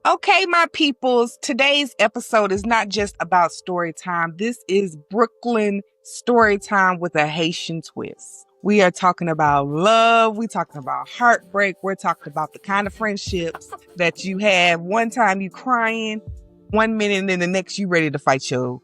Okay, my peoples, today's episode is not just about story time. This is Brooklyn story time with a Haitian twist. We are talking about love. We're talking about heartbreak. We're talking about the kind of friendships that you have. One time you crying, 1 minute, and then the next you ready to fight your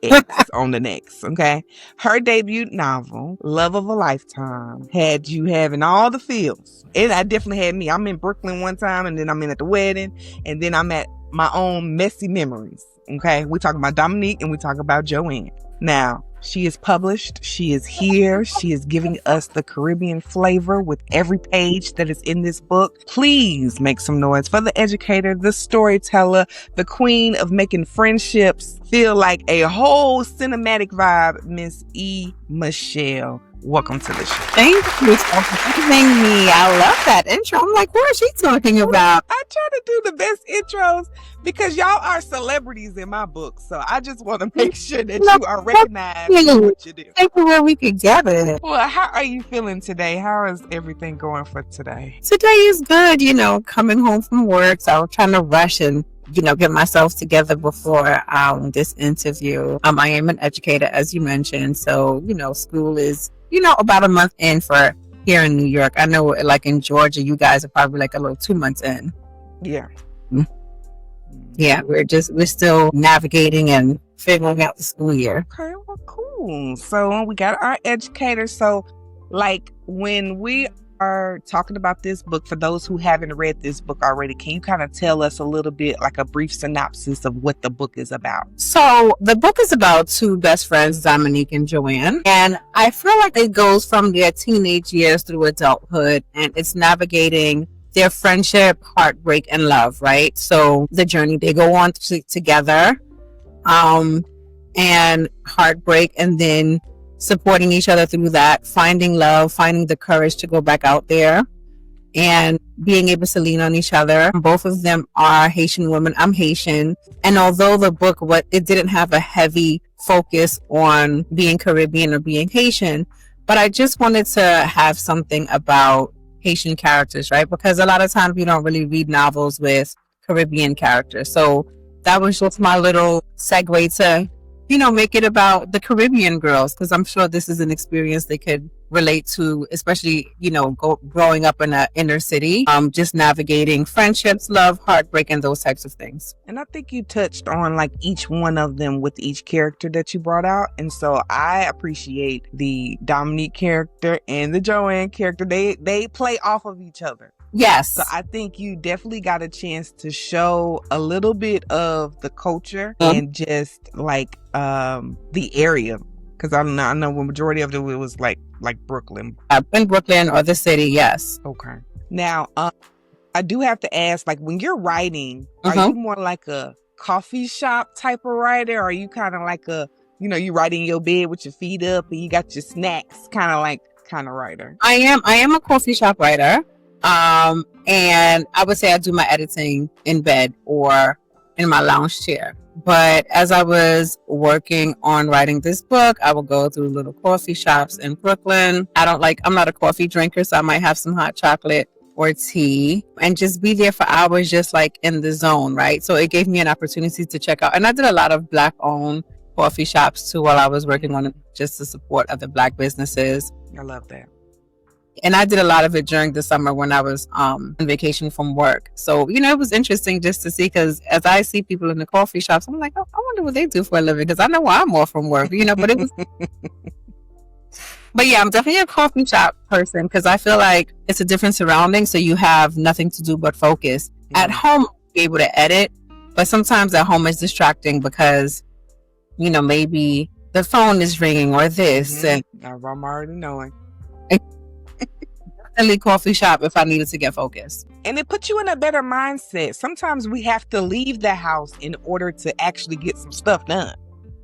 ex on the next, okay? Her debut novel, Love of a Lifetime, had you having all the feels. It definitely had me. I'm in Brooklyn one time, and then I'm in at the wedding, and then I'm at my own messy memories, okay? We talk about Dominique, and we talk about Joanne. Now, she is published. She is here. She is giving us the Caribbean flavor with every page that is in this book. Please make some noise for the educator, the storyteller, the queen of making friendships feel like a whole cinematic vibe, Miss E. Michelle. Welcome to the show. Thank you for having me. I love that intro. I'm like, what is she talking about? I try to do the best intros because y'all are celebrities in my book. So I just want to make sure that you are recognized for what you do. Thank you where we could gather. Well, how are you feeling today? How is everything going for today? Today is good, coming home from work. So I'm trying to rush and get myself together before this interview. I am an educator, as you mentioned. So, school is, about a month in for here in New York. I know like in Georgia, you guys are probably like a little 2 months in. Yeah. Mm-hmm. Yeah, we're still navigating and figuring out the school year. Okay, well, cool. So we got our educator. So like when we are talking about this book, for those who haven't read this book already, can you kind of tell us a little bit, like a brief synopsis of what the book is about? So the book is about two best friends, Dominique and Joanne, and I feel like it goes from their teenage years through adulthood, and it's navigating their friendship, heartbreak, and love, right? So the journey they go on together, and heartbreak, and then supporting each other through that, finding love, finding the courage to go back out there, and being able to lean on each other. Both of them are Haitian women. I'm Haitian. And although the book, it didn't have a heavy focus on being Caribbean or being Haitian, but I just wanted to have something about Haitian characters, right? Because a lot of times you don't really read novels with Caribbean characters. So that was just my little segue to make it about the Caribbean girls, because I'm sure this is an experience they could relate to, especially, growing up in an inner city, just navigating friendships, love, heartbreak, and those types of things. And I think you touched on like each one of them with each character that you brought out. And so I appreciate the Dominique character and the Joanne character. They play off of each other. Yes. So I think you definitely got a chance to show a little bit of the culture and just like the area, because I know the majority of it was like Brooklyn. In Brooklyn or the city, yes. Okay. Now, I do have to ask, like when you're writing, are you more like a coffee shop type of writer, or are you kind of like you writing in your bed with your feet up and you got your snacks kind of writer? I am a coffee shop writer. And I would say I do my editing in bed or in my lounge chair. But as I was working on writing this book, I would go through little coffee shops in Brooklyn. I'm not a coffee drinker, so I might have some hot chocolate or tea and just be there for hours, just like in the zone, right? So it gave me an opportunity to check out. And I did a lot of Black-owned coffee shops too while I was working on it, just to support other Black businesses. I love that. And I did a lot of it during the summer when I was on vacation from work. So, it was interesting just to see, because as I see people in the coffee shops, I'm like, oh, I wonder what they do for a living, because I know why I'm off from work, but it was... But yeah, I'm definitely a coffee shop person because I feel like it's a different surrounding. So you have nothing to do but focus. At home, be able to edit, but sometimes at home it's distracting because, maybe the phone is ringing or this. And I'm already knowing. Coffee shop if I needed to get focused. And it puts you in a better mindset. Sometimes we have to leave the house in order to actually get some stuff done.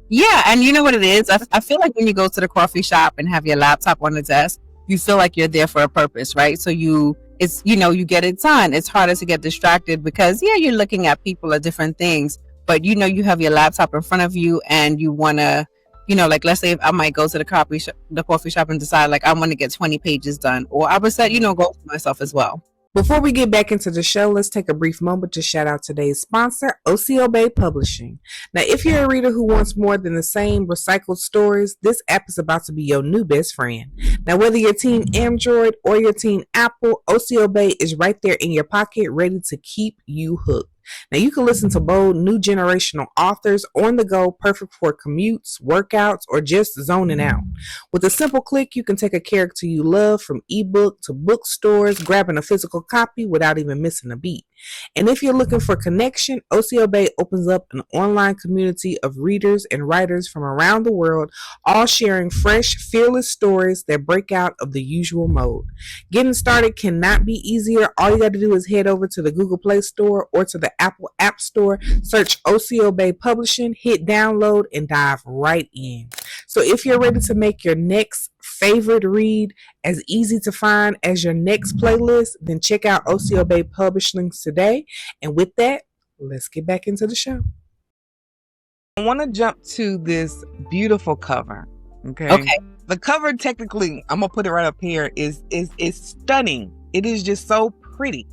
Yeah, and you know what it is? I feel like when you go to the coffee shop and have your laptop on the desk, you feel like you're there for a purpose, right? So you get it done. It's harder to get distracted because, you're looking at people or different things, but you have your laptop in front of you and you want to, let's say if I might go to the coffee shop and decide like I want to get 20 pages done, or I would set, goals for myself as well. Before we get back into the show, let's take a brief moment to shout out today's sponsor, OCO Bay Publishing. Now, if you're a reader who wants more than the same recycled stories, this app is about to be your new best friend. Now, whether you're Team Android or you're Team Apple, OCO Bay is right there in your pocket, ready to keep you hooked. Now, you can listen to bold, new generational authors on the go, perfect for commutes, workouts, or just zoning out. With a simple click, you can take a character you love from ebook to bookstores, grabbing a physical copy without even missing a beat. And if you're looking for connection, OCO Bay opens up an online community of readers and writers from around the world, all sharing fresh, fearless stories that break out of the usual mode. Getting started cannot be easier. All you got to do is head over to the Google Play Store or to the Apple App Store, search OCO Bay Publishing, hit download, and dive right in. So if you're ready to make your next favorite read as easy to find as your next playlist, then check out OCO Bay Publishing today. And with that, let's get back into the show. I want to jump to this beautiful cover. Okay. The cover, technically, I'm gonna put it right up here, is stunning. It is just so pretty.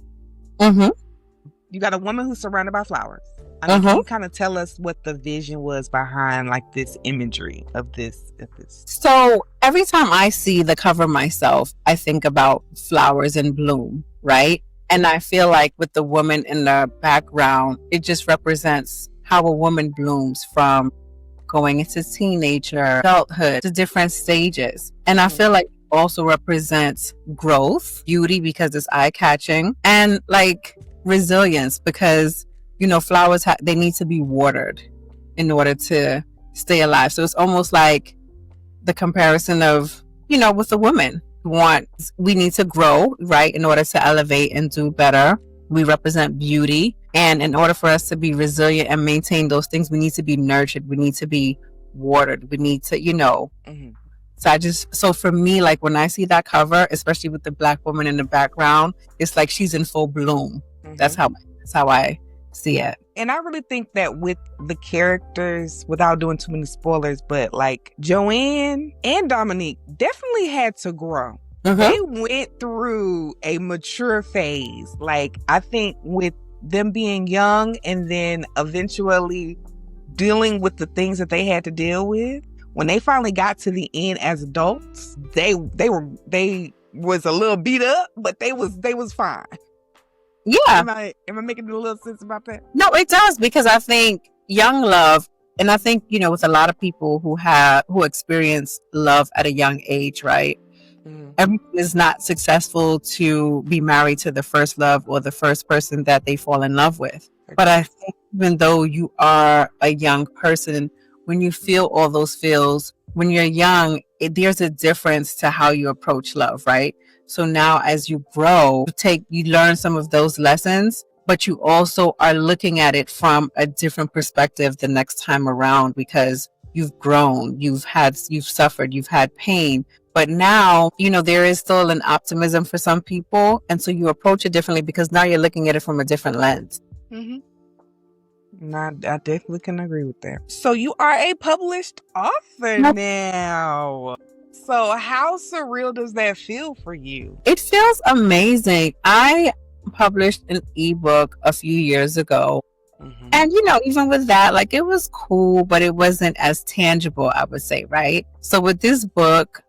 You got a woman who's surrounded by flowers. Can you kind of tell us what the vision was behind like this imagery of this? So every time I see the cover myself, I think about flowers in bloom, right? And I feel like with the woman in the background, it just represents how a woman blooms from going into teenager, adulthood, to different stages. And I feel like it also represents growth, beauty because it's eye-catching, and like resilience because, you know, flowers, they need to be watered in order to stay alive. So it's almost like the comparison of, you know, with a woman. We need to grow, right, in order to elevate and do better. We represent beauty. And in order for us to be resilient and maintain those things, we need to be nurtured. We need to be watered. We need to, you know. So for me, like when I see that cover, especially with the Black woman in the background, it's like she's in full bloom. That's how I see it. And I really think that with the characters, without doing too many spoilers, but like Joanne and Dominique definitely had to grow. They went through a mature phase. Like I think with them being young and then eventually dealing with the things that they had to deal with, when they finally got to the end as adults, they was a little beat up, but they was fine. Yeah. Am I making a little sense about that? No, it does, because I think young love, and I think, you know, with a lot of people who experience love at a young age, right? Everyone is not successful to be married to the first love or the first person that they fall in love with. But I think even though you are a young person, when you feel all those feels, when you're young, there's a difference to how you approach love, right? So now as you grow, you learn some of those lessons, but you also are looking at it from a different perspective the next time around because you've grown, you've suffered, you've had pain. But now, you know, there is still an optimism for some people. And so you approach it differently because now you're looking at it from a different lens. I definitely can agree with that. So you are a published author now. So how surreal does that feel for you? It feels amazing. I published an ebook a few years ago. And, you know, even with that, like it was cool, but it wasn't as tangible, I would say, right? So with this book,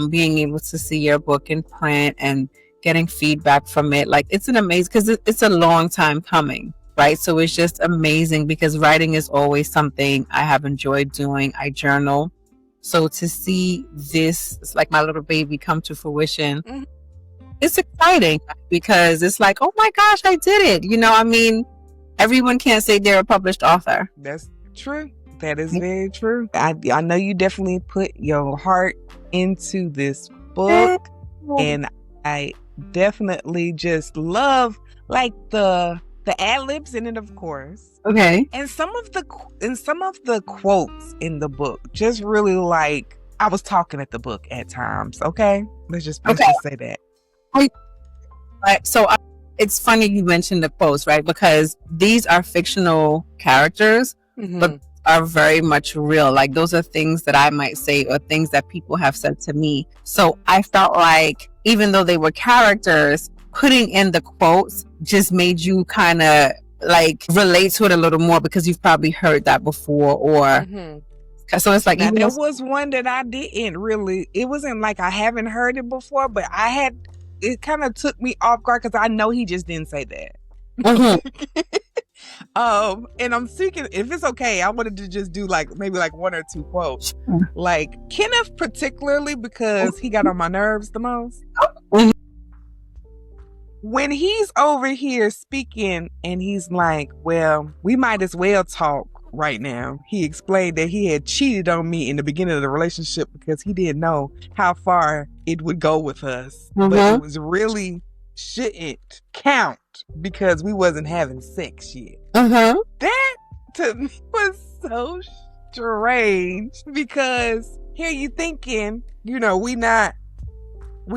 being able to see your book in print and getting feedback from it, like it's an amazing, because it's a long time coming, right? So it's just amazing because writing is always something I have enjoyed doing. I journal. So to see this, it's like my little baby come to fruition. It's exciting because it's like, oh my gosh, I did it. You know, I mean, everyone can't say they're a published author. That's true. That is very true. I know you definitely put your heart into this book, and I definitely just love like the ad-libs in it, of course. Okay. And some of the quotes in the book just really like I was talking at the book at times. Okay, let's just say that. It's funny you mentioned the quotes, right? Because these are fictional characters, but are very much real. Like those are things that I might say or things that people have said to me. So I felt like even though they were characters, putting in the quotes just made you kind of like relate to it a little more because you've probably heard that before, or so it's like now, there was one that I didn't really. It wasn't like I haven't heard it before, but it kind of took me off guard because I know he just didn't say that. And I'm thinking, if it's okay, I wanted to just do like maybe like one or two quotes. Like Kenneth particularly, because he got on my nerves the most. When he's over here speaking and he's like, well, we might as well talk right now. He explained that he had cheated on me in the beginning of the relationship because he didn't know how far it would go with us. But it was really shouldn't count because we wasn't having sex yet. That to me was so strange because here you thinking, we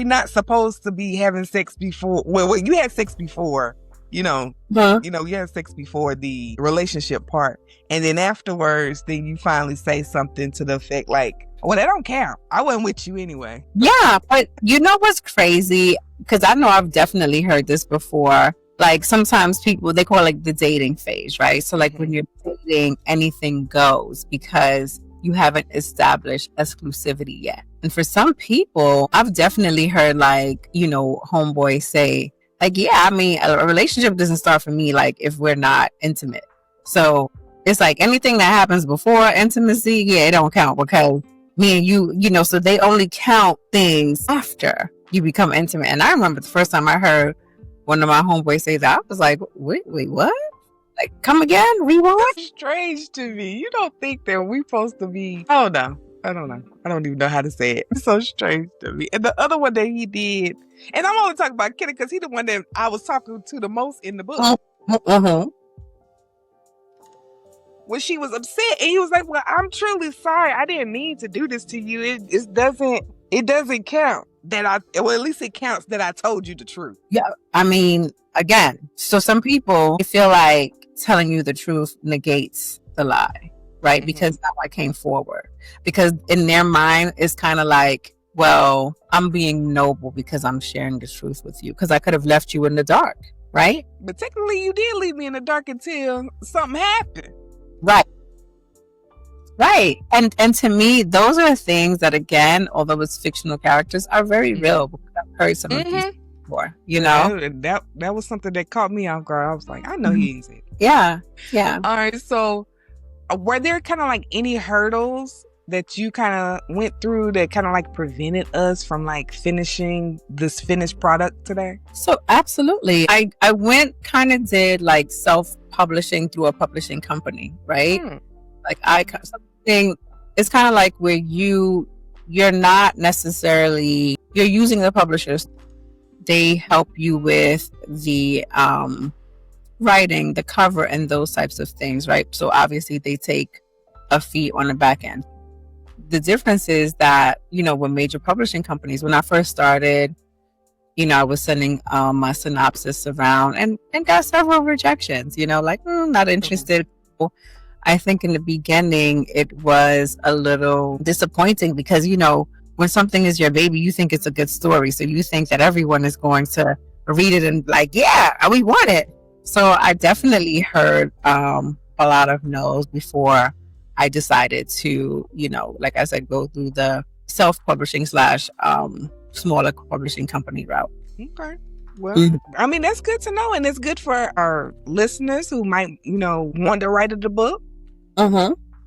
not supposed to be having sex before. Well, you had sex before, you had sex before the relationship part, and then afterwards, then you finally say something to the effect like, "Well, that don't count. I wasn't with you anyway." Yeah, but you know what's crazy? Because I know I've definitely heard this before. Like sometimes people, they call it like the dating phase, right? So like when you're dating, anything goes because you haven't established exclusivity yet. And for some people, I've definitely heard like, homeboys say like, yeah, I mean, a relationship doesn't start for me like if we're not intimate. So it's like anything that happens before intimacy, yeah, it don't count because me and you, so they only count things after you become intimate. And I remember the first time I heard one of my homeboys say that, I was like, wait, what? Like, come again? Rewind? That's strange to me. You don't think that we're supposed to be... I don't know. I don't even know how to say it. It's so strange to me. And the other one that he did, and I'm only talking about Kenny because he's the one that I was talking to the most in the book. When she was upset, and he was like, well, I'm truly sorry. I didn't mean to do this to you. It doesn't count. At least it counts that I told you the truth. Yeah, I mean, again, so some people feel like telling you the truth negates the lie, right? Because now I came forward. Because in their mind, it's kind of like, well, I'm being noble because I'm sharing the truth with you. Because I could have left you in the dark, right? But technically, you did leave me in the dark until something happened. Right. And to me, those are things that, again, although it's fictional characters, are very real because I've heard some of these before, That was something that caught me off guard. I was like, I know he ain't said it. Yeah. All right. So were there kind of like any hurdles that you kind of went through that kind of like prevented us from like finishing this finished product today? So absolutely. I did like self-publishing through a publishing company, right? Like it's kind of like where you're not necessarily, you're using the publishers. They help you with the writing, the cover, and those types of things, right? So obviously they take a fee on the back end. The difference is that, with major publishing companies, when I first started, I was sending my synopsis around and got several rejections, not interested. I think in the beginning, it was a little disappointing because, when something is your baby, you think it's a good story. So you think that everyone is going to read it and like, yeah, we want it. So I definitely heard a lot of no's before I decided to, like I said, go through the self-publishing / smaller publishing company route. Okay. Well, I mean, that's good to know. And it's good for our listeners who might, want to write the book.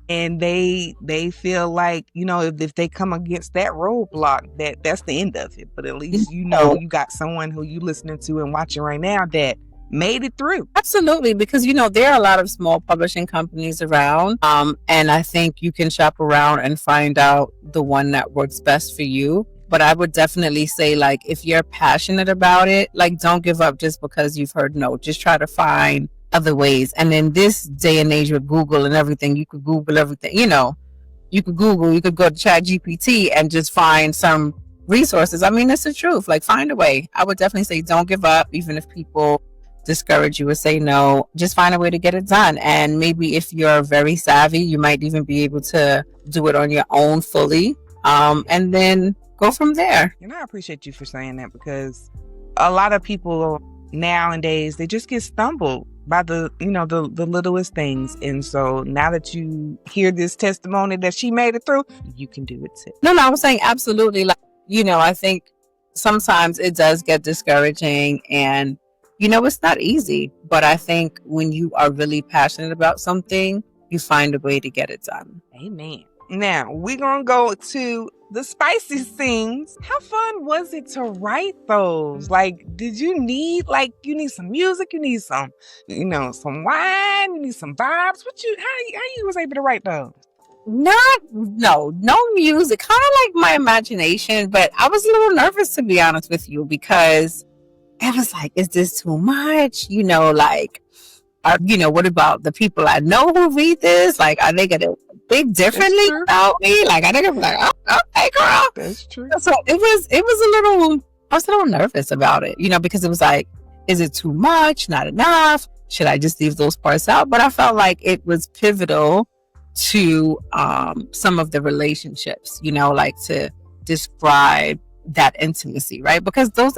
And they feel like, if they come against that roadblock, that's the end of it. But at least, you got someone who you listening to and watching right now that made it through. Absolutely. Because, there are a lot of small publishing companies around. And I think you can shop around and find out the one that works best for you. But I would definitely say, like, if you're passionate about it, like, don't give up just because you've heard no. Just try to find other ways. And in this day and age with Google and everything, you could Google everything. You could Google, you could go to ChatGPT and just find some resources. I mean, it's the truth. Like, find a way. I would definitely say don't give up, even if people discourage you or say no. Just find a way to get it done. And maybe if you're very savvy, you might even be able to do it on your own fully. And then go from there. I appreciate you for saying that because a lot of people nowadays, they just get stumbled by the littlest things. And so now that you hear this testimony that she made it through, you can do it too. No, I was saying absolutely. Like, I think sometimes it does get discouraging, and it's not easy, but I think when you are really passionate about something, you find a way to get it done. Amen. Now we're gonna go to the spicy scenes. How fun was it to write those? Like, did you need some music? You need some, some wine. You need some vibes. How you was able to write those? No music. Kind of like my imagination, but I was a little nervous, to be honest with you, because I was like, is this too much? What about the people I know who read this? Like, are they gonna think differently about me? Like, I think I'm like, oh, okay, girl. That's true. So it was I was a little nervous about it, because it was like, is it too much? Not enough? Should I just leave those parts out? But I felt like it was pivotal to some of the relationships, like to describe that intimacy, right? Because those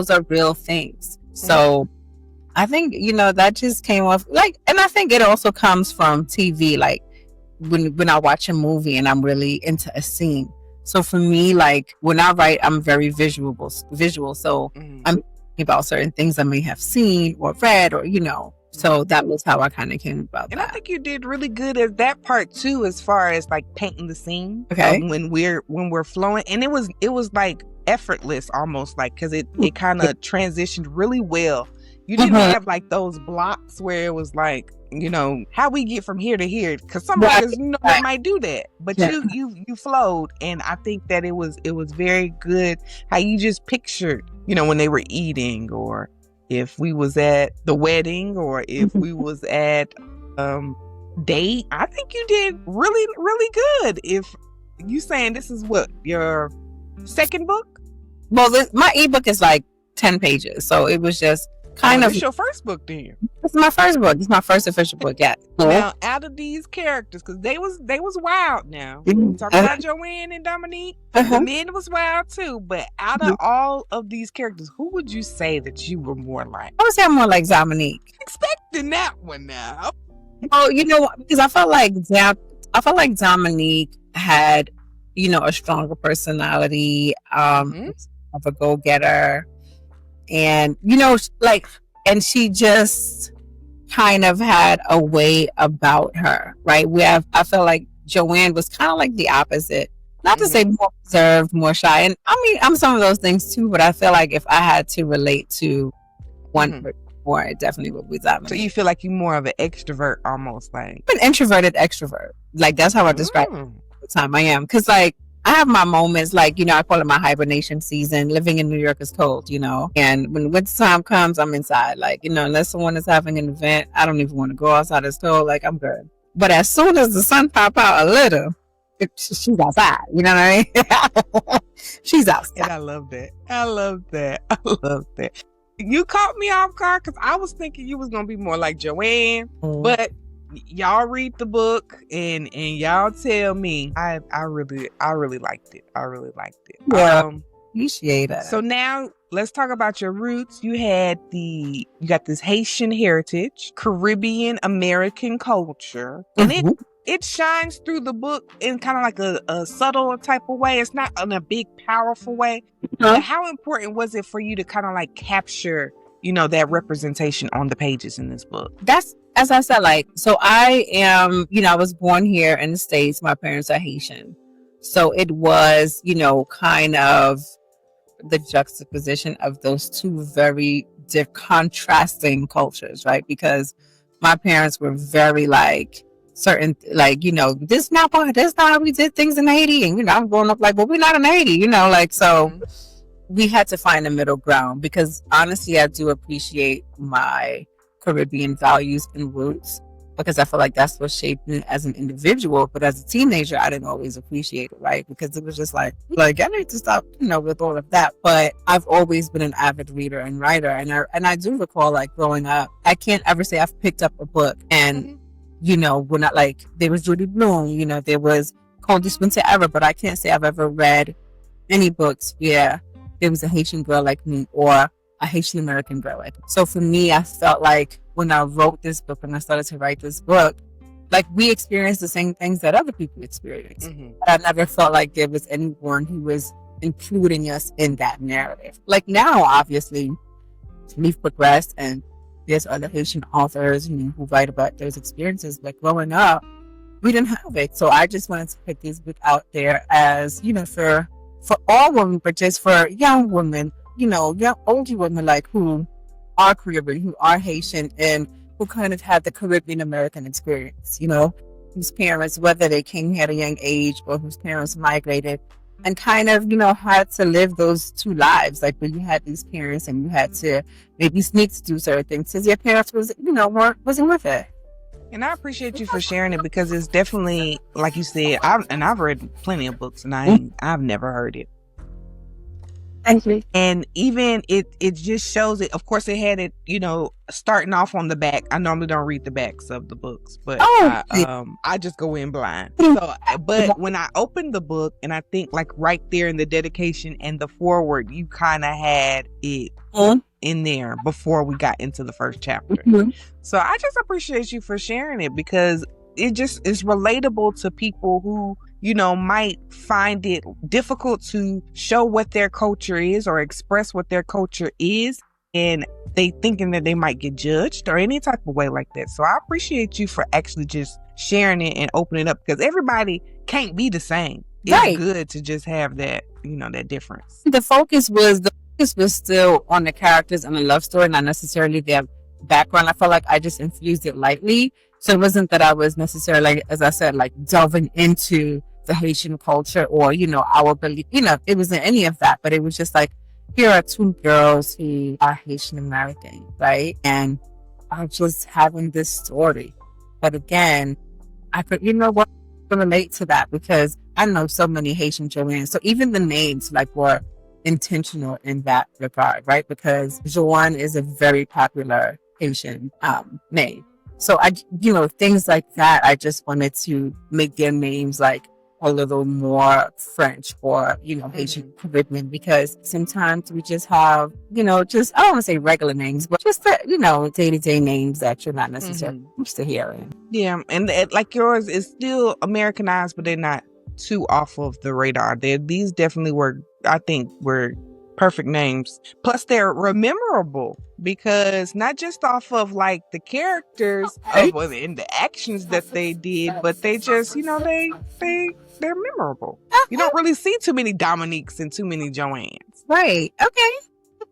are real things. So I think, that just came off and I think it also comes from TV, like when I watch a movie and I'm really into a scene. So for me, like when I write, I'm very visual. So I'm thinking about certain things I may have seen or read or, so that was how I kind of came about and that. I think you did really good at that part too, as far as like painting the scene. Okay. When we're flowing, and it was like effortless almost, like, because it kind of transitioned really well. You didn't have like those blocks where it was like, how we get from here to here, because some writers, they might do that, but you flowed, and I think that it was very good how you just pictured, when they were eating, or if we was at the wedding, or if we was at date. I think you did really, really good. If you saying this is what, your second book? Well, my ebook is like 10 pages, so it was just kind of. It's your first book then? It's my first book. It's my first official book. Yeah. Now, out of these characters, because they was wild. Now talking about Joanne and Dominique, the men was wild too. But out of all of these characters, who would you say that you were more like? I would say I'm more like Dominique. Expecting that one now. Oh, because I felt like Dominique had, a stronger personality, of a go-getter, and and she just kind of had a way about her, right? I felt like Joanne was kind of like the opposite. Not to say more reserved, more shy. And I mean, I'm some of those things too, but I feel like if I had to relate to one person more, it definitely would be Dominique. So you feel like you're more of an extrovert, almost like an introverted extrovert. Like, that's how I describe it all the time. I am. Because like, I have my moments, like, I call it my hibernation season. Living in New York is cold, and when winter time comes, I'm inside. Like, unless someone is having an event, I don't even want to go outside. It's cold. Like, I'm good. But as soon as the sun pop out a little, she's outside. You know what I mean? She's outside. And I love that. You caught me off guard, because I was thinking you was going to be more like Joanne, but y'all read the book and y'all tell me. I really liked it. Yeah, appreciate it. So now let's talk about your roots. You got this Haitian heritage, Caribbean American culture, and it shines through the book in kind of like a subtle type of way. It's not in a big, powerful way. But how important was it for you to kind of like capture, that representation on the pages in this book? That's, as I said, so I am, I was born here in the States. My parents are Haitian. So it was, kind of the juxtaposition of those two very contrasting cultures, right? Because my parents were very certain, this not how we did things in Haiti. And, I'm growing up like, well, we're not in Haiti, so we had to find a middle ground, because honestly, I do appreciate my Caribbean values and roots, because I feel like that's what shaped me as an individual. But as a teenager, I didn't always appreciate it, right? Because it was just like I need to stop, with all of that. But I've always been an avid reader and writer, and I do recall growing up, I can't ever say I've picked up a book and we're not there was Judy Blume, there was Coldly Spencer Ever, but I can't say I've ever read any books where there was a Haitian girl like me, or a Haitian American girl. So for me, I felt like when I wrote this book, when I started to write this book, like we experienced the same things that other people experience. But I never felt like there was anyone who was including us in that narrative. Like now, obviously, we've progressed and there's other Haitian authors who write about those experiences. But growing up, we didn't have it. So I just wanted to put this book out there as, for all women, but just for young women, young older women like who are Caribbean, who are Haitian, and who kind of had the Caribbean American experience, whose parents, whether they came here at a young age or whose parents migrated and kind of, had to live those two lives, like when you had these parents and you had to maybe sneak to do certain things because your parents wasn't with it. And I appreciate you for sharing it because it's definitely, like you said, I've read plenty of books and I've never heard it. Thank you. And even it just shows it. Of course, it had it, starting off on the back. I normally don't read the backs of the books, but I just go in blind. So, but when I opened the book, and I think like right there in the dedication and the foreword, you kind of had it in there before we got into the first chapter. So I just appreciate you for sharing it because it just is relatable to people who might find it difficult to show what their culture is or express what their culture is, and they thinking that they might get judged or any type of way like that. So I appreciate you for actually just sharing it and opening up because everybody can't be the same. It's good to just have that, that difference. The focus was still on the characters and the love story, not necessarily their background. I felt like I just infused it lightly. So it wasn't that I was necessarily, as I said, like delving into the Haitian culture or, our belief, it wasn't any of that, but it was just like, here are two girls who are Haitian American, right? And I'm just having this story. But again, I could, what, relate to that because I know so many Haitian Joanne. So even the names were intentional in that regard, right? Because Joanne is a very popular Haitian name. So things like that, I just wanted to make their names a little more French or, Haitian Caribbean because sometimes we just have, I don't want to say regular names, but just the, day-to-day names that you're not necessarily used to hearing. Yeah. And like yours is still Americanized, but they're not too off of the radar. These definitely were perfect names. Plus they're memorable because not just off of the characters and the actions that they did, but they just, they're memorable. You don't really see too many Dominiques and too many Joannes. Right. Okay.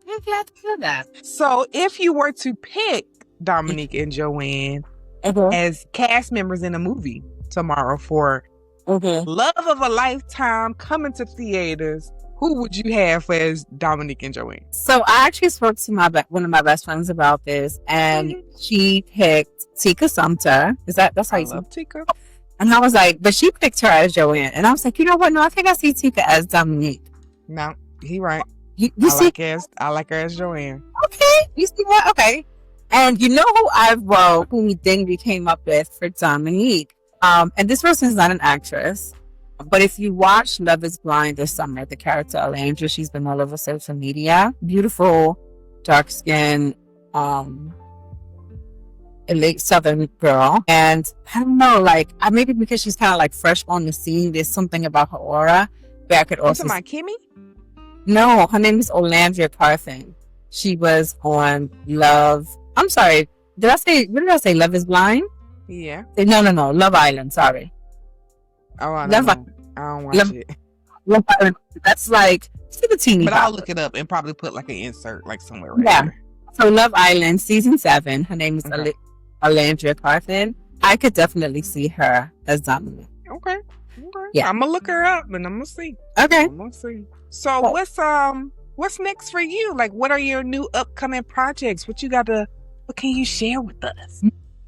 I'm glad to hear that. So if you were to pick Dominique and Joanne as cast members in a movie tomorrow for Love of a Lifetime coming to theaters, who would you have as Dominique and Joanne? So I actually spoke to one of my best friends about this, and she picked Tika Sumter. That's how you say it? Tika. And I was like, but she picked her as Joanne. And I was like, you know what? No, I think I see Tika as Dominique. No, he right. I like her as Joanne. Okay. You see what? Okay. And you know who we then we came up with for Dominique? And this person is not an actress. But if you watch Love is Blind this summer, the character Alandra, she's been all over social media. Beautiful, dark-skinned, elite Southern girl. And I don't know, maybe because she's kind of fresh on the scene, there's something about her aura that I could also... my Kimmy? No, her name is Olandria Carthen. She was on Love... I'm sorry, what did I say? Love is Blind? Yeah. No, Love Island, sorry. Oh, I don't watch it. Love Island, that's super teeny. But I'll look it up and probably put an insert somewhere right here. So Love Island, season 7. Her name is Alandria Carthen. I could definitely see her as Dominique. Okay. Yeah. I'm gonna look her up and I'm gonna see. Okay. I'm gonna see. So what's next for you? What are your new upcoming projects? What can you share with us?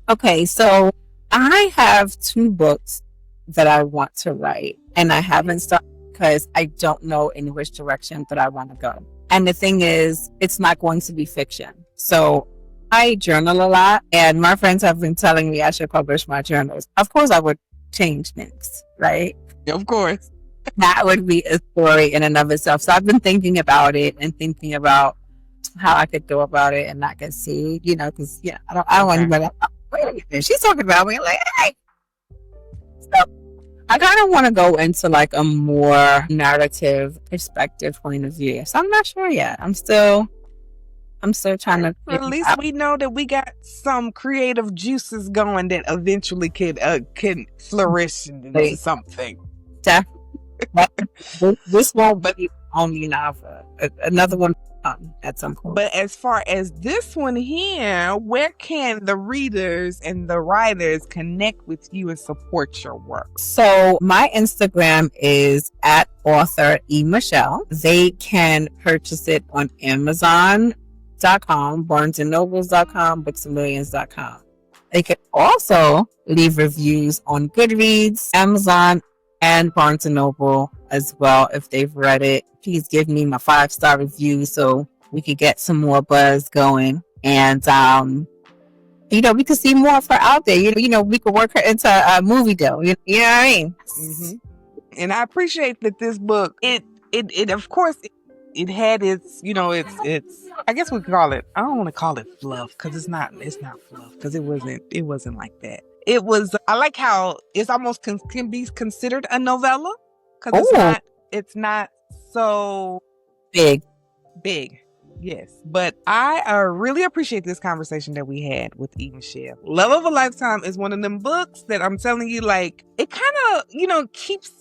Okay, so I have 2 books that I want to write, and I haven't started because I don't know in which direction that I want to go. And the thing is, it's not going to be fiction. So I journal a lot, and my friends have been telling me I should publish my journals. Of course, I would change things, right? Of course. That would be a story in and of itself. So I've been thinking about it and thinking about how I could go about it and not get sued, because I don't want anybody. Wait a minute, she's talking about me. Like, hey. So I kind of want to go into like a more narrative perspective point of view. So I'm not sure yet. I'm still trying to. At least we know that we got some creative juices going that eventually can flourish into something. Definitely. This won't be only novel. Another one at some point. But as far as this one here, where can the readers and the writers connect with you and support your work? So my Instagram is at author E. Michelle. They can purchase it on Amazon.com, BarnesandNobles.com, BooksAmillions.com. They could also leave reviews on Goodreads, Amazon, and Barnes & Noble as well. If they've read it, please give me my 5-star review so we could get some more buzz going. And, we could see more of her out there. We could work her into a movie deal. You know what I mean? Mm-hmm. And I appreciate that this book, it of course, it had its, it's, I guess we could call it, I don't want to call it fluff because it's not fluff because it wasn't like that. It was, I like how it's almost can be considered a novella because it's not so big. Yes. But I really appreciate this conversation that we had with E. Michelle. Love of a Lifetime is one of them books that I'm telling you, like, it kind of, keeps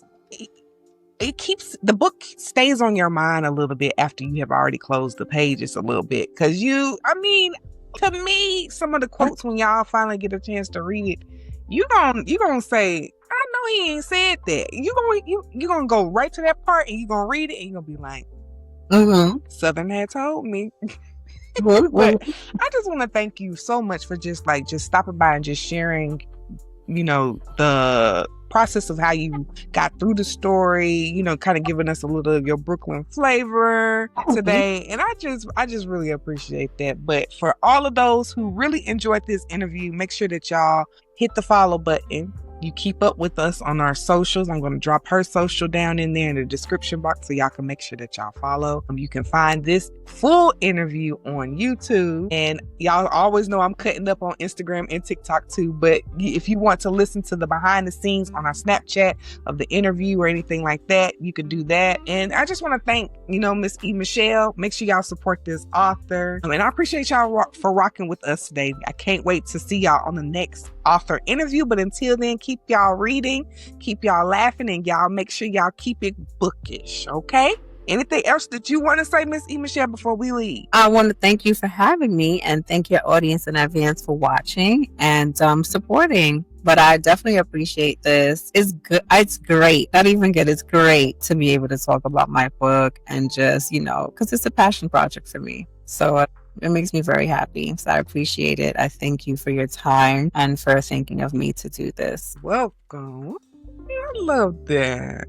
the book stays on your mind a little bit after you have already closed the pages a little bit. Because to me, some of the quotes when y'all finally get a chance to read it, you gonna say, I know he ain't said that. You gonna go right to that part and you gonna read it and you gonna be like, Southern had told me. But I just want to thank you so much for just stopping by and just sharing, the process of how you got through the story, kind of giving us a little of your Brooklyn flavor today. And I just really appreciate that. But for all of those who really enjoyed this interview, make sure that y'all hit the follow button. You keep up with us on our socials. I'm going to drop her social down in there in the description box so y'all can make sure that y'all follow. You can find this full interview on YouTube. And y'all always know I'm cutting up on Instagram and TikTok too. But if you want to listen to the behind the scenes on our Snapchat of the interview or anything like that, you can do that. And I just want to thank, Miss E. Michelle. Make sure y'all support this author. And I appreciate y'all for rocking with us today. I can't wait to see y'all on the next author interview. But until then, keep y'all reading, keep y'all laughing, and y'all make sure y'all keep it bookish, okay? Anything else that you want to say, Miss E. Michelle, before we leave? I want to thank you for having me and thank your audience in advance for watching and supporting. But I definitely appreciate this. It's good. It's great. Not even good. It's great to be able to talk about my book and just, because it's a passion project for me. So it makes me very happy. So I appreciate it. I thank you for your time and for thinking of me to do this. Welcome. I love that.